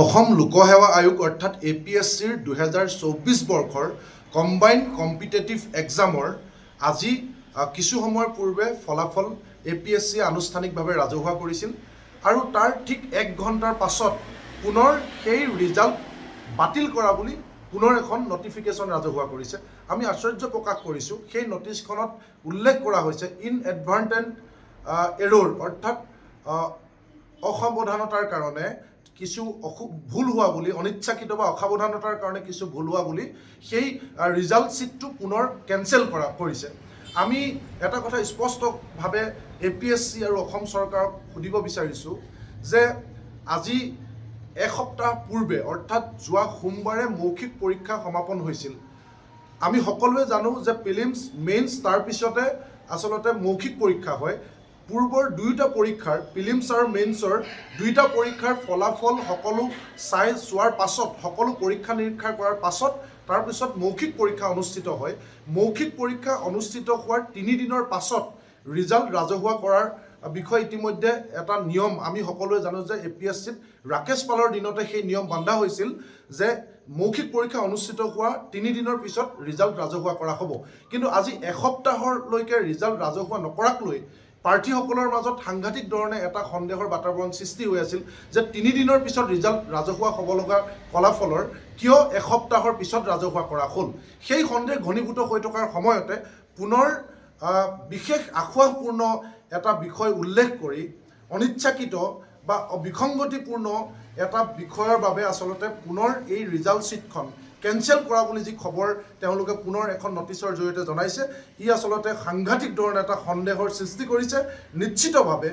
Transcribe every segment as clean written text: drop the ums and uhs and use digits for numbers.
অসম লোকসেৱা আয়োগ অৰ্থাৎ APSCৰ 2024 বৰ্ষৰ কম্বাইণ্ড কম্পিটেটিভ এক্সামৰ আজি কিছু সময়ৰ পূৰ্বে ফলাফল APSC আনুষ্ঠানিকভাৱে ৰাজহুৱা কৰিছিল আৰু তাৰ ঠিক 1 ঘণ্টাৰ পাছত পুনৰ সেই ৰিজাল্ট বাতিল কৰা বুলি পুনৰ এখন নটিফিকেশ্যন ৰাজহুৱা কৰিছে। আমি আশ্চৰ্য প্ৰকাশ কৰিছোঁ। সেই নটিছখনত উল্লেখ কৰা হৈছে ইনএডভাৰ্টেণ্ট এৰৰ অৰ্থাৎ অসাৱধানতাৰ কাৰণে কিছু ভুল হোৱা বুলি, অনিচ্ছাকৃত বা অসাৱধানতাৰ কাৰণে কিছু ভুল হোৱা বুলি সেই ৰিজাল্ট শ্বীটটো পুনৰ কেঞ্চেল কৰিছে। আমি এটা কথা স্পষ্টভাৱে APSC আৰু অসম চৰকাৰক সুধিব বিচাৰিছোঁ যে আজি এসপ্তাহ পূৰ্বে অৰ্থাৎ যোৱা সোমবাৰে মৌখিক পৰীক্ষা সমাপন হৈছিল। আমি সকলোৱে জানো যে প্ৰিলিমছ মেইনছ তাৰ পিছতে আচলতে মৌখিক পৰীক্ষা হয়। পূৰ্বৰ দুয়োটা পৰীক্ষাৰ প্ৰিলিমছ আৰু মেইনছৰ দুয়োটা পৰীক্ষাৰ ফলাফল সকলো চোৱাৰ পাছত, সকলো পৰীক্ষা নিৰীক্ষা কৰাৰ পাছত তাৰপিছত মৌখিক পৰীক্ষা অনুষ্ঠিত হয়। মৌখিক পৰীক্ষা অনুষ্ঠিত হোৱাৰ 3 দিনৰ পাছত ৰিজাল্ট ৰাজহুৱা কৰাৰ বিষয়ে ইতিমধ্যে এটা নিয়ম আমি সকলোৱে জানো যে APSCত ৰাকেশ পালৰ দিনতে সেই নিয়ম বান্ধা হৈছিল যে মৌখিক পৰীক্ষা অনুষ্ঠিত হোৱা 3 দিনৰ পিছত ৰিজাল্ট ৰাজহুৱা কৰা হ'ব। কিন্তু আজি এসপ্তাহলৈকে ৰিজাল্ট ৰাজহুৱা নকৰাক লৈ প্ৰাৰ্থীসকলৰ মাজত সাংঘাতিক ধৰণে এটা সন্দেহৰ বাতাবৰণ সৃষ্টি হৈ আছিল যে 3 দিনৰ পিছত ৰিজাল্ট ৰাজহুৱা হ'ব লগা ফলাফলৰ কিয় এসপ্তাহৰ পিছত ৰাজহুৱা কৰা হ'ল। সেই সন্দেহ ঘনীভূত হৈ থকাৰ সময়তে পুনৰ বিশেষ আশাপূৰ্ণ এটা বিষয় উল্লেখ কৰি অনিচ্ছাকৃত বা বিসংগতিপূৰ্ণ এটা বিষয়ৰ বাবে আচলতে পুনৰ এই ৰিজাল্ট শ্বীটখন কেঞ্চেল কৰা বুলি যি খবৰ তেওঁলোকে পুনৰ এখন নটিছৰ জৰিয়তে জনাইছে, ই আচলতে সাংঘাতিক ধৰণে এটা সন্দেহৰ সৃষ্টি কৰিছে। নিশ্চিতভাৱে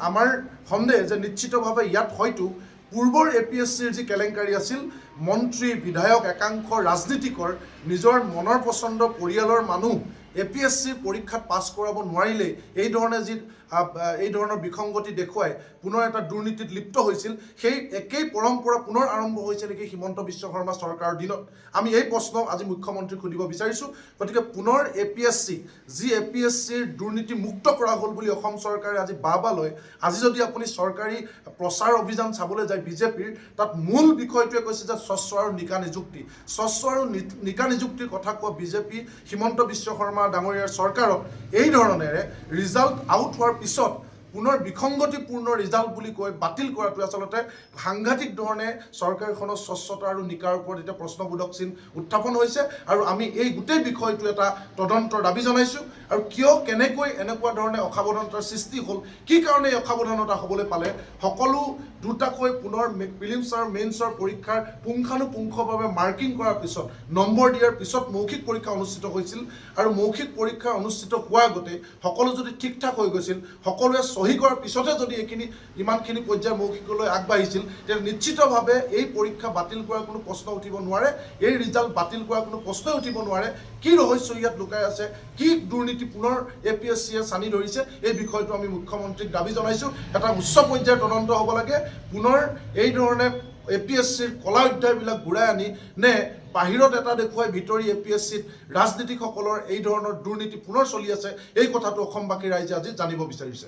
আমাৰ সন্দেহ যে নিশ্চিতভাৱে ইয়াত হয়তো পূৰ্বৰ APSCৰ যি কেলেংকাৰী আছিল, মন্ত্ৰী বিধায়ক একাংশ ৰাজনীতিকৰ নিজৰ মনৰ পচন্দ পৰিয়ালৰ মানুহ APSCৰ পৰীক্ষাত পাছ কৰাব নোৱাৰিলে এই ধৰণৰ বিসংগতি দেখুৱাই পুনৰ এটা দুৰ্নীতিত লিপ্ত হৈছিল। সেই একেই পৰম্পৰা পুনৰ আৰম্ভ হৈছে নেকি হিমন্ত বিশ্ব শৰ্মা চৰকাৰৰ দিনত? আমি এই প্ৰশ্ন আজি মুখ্যমন্ত্ৰীক সুধিব বিচাৰিছোঁ। গতিকে পুনৰ APSCৰ দুৰ্নীতি মুক্ত কৰা হ'ল বুলি অসম চৰকাৰে আজি বাহ লয়। আজি যদি আপুনি চৰকাৰী প্ৰচাৰ অভিযান চাবলৈ যায় বিজেপিৰ, তাত মূল বিষয়টোৱে কৈছে যে স্বচ্ছ আৰু নিকা নিযুক্তি। স্বচ্ছ আৰু নিকা নিযুক্তিৰ কথা কোৱা বিজেপি হিমন্ত বিশ্ব শৰ্মা ডাঙৰীয়াৰ চৰকাৰত এই ধৰণেৰে ৰিজাল্ট আউট হোৱাৰ পিছত পুনৰ বিসংগতিপূৰ্ণ ৰিজাল্ট বুলি কৈ বাতিল কৰাটো আচলতে সাংঘাতিক ধৰণে চৰকাৰখনৰ স্বচ্ছতা আৰু নিকাৰ ওপৰত এতিয়া প্ৰশ্নবোধক চিন উত্থাপন হৈছে। আৰু আমি এই গোটেই বিষয়টো এটা তদন্তৰ দাবী জনাইছোঁ। আৰু কিয় কেনেকৈ এনেকুৱা ধৰণে অসাৱধানতাৰ সৃষ্টি হ'ল, কি কাৰণে এই অসাৱধানতা হ'বলৈ পালে, সকলো দুটাকৈ পুনৰ প্ৰিলিমছ আৰু মেইনছৰ পৰীক্ষাৰ পুংখানুপুংখভাৱে মাৰ্কিং কৰাৰ পিছত, নম্বৰ দিয়াৰ পিছত মৌখিক পৰীক্ষা অনুষ্ঠিত হৈছিল। আৰু মৌখিক পৰীক্ষা অনুষ্ঠিত হোৱাৰ আগতে সকলো যদি ঠিক ঠাক হৈ গৈছিল, সকলোৱে সহি কৰাৰ পিছতে যদি ইমানখিনি পৰ্যায়ৰ মৌখিকলৈ আগবাঢ়িছিল, তেতিয়া নিশ্চিতভাৱে এই পৰীক্ষা বাতিল কৰাৰ কোনো প্ৰশ্ন উঠিব নোৱাৰে, এই ৰিজাল্ট বাতিল কৰাৰ কোনো প্ৰশ্নই উঠিব নোৱাৰে। কি ৰহস্য ইয়াত লুকাই আছে, কি দুৰ্নীতি পুনৰ APSCয়ে চানি ধৰিছে, এই বিষয়টো আমি মুখ্যমন্ত্ৰীক দাবী জনাইছোঁ। এটা উচ্চ পৰ্যায়ৰ তদন্ত হ'ব লাগে। পুনৰ এই ধৰণে APSCৰ কলা অধ্যায়বিলাক ঘূৰাই আনি নে বাহিৰত এটা দেখুৱাই ভিতৰি APSCত ৰাজনীতিকসকলৰ এই ধৰণৰ দুৰ্নীতি পুনৰ চলি আছে, এই কথাটো অসমবাসী ৰাইজে আজি জানিব বিচাৰিছে।